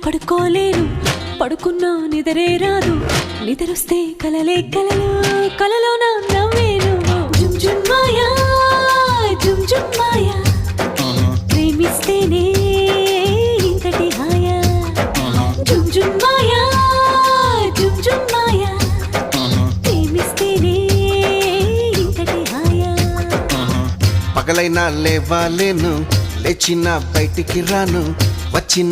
పడుకోలేను పడుకున్నా నిదరే రాదు నిద్రొస్తే కలలే కలలు కలలో నా నవ్వేను జుమ్ జుమ్ మాయా జుమ్ జుమ్ మాయా ప్రేమిస్తేనే ఇంతటి హాయా జుమ్ జుమ్ మాయా జుమ్ జుమ్ మాయా ప్రేమిస్తేనే ఇంతటి హాయా పగలైనా లేవాలేను లేచిన బయటికి రాను వచ్చిన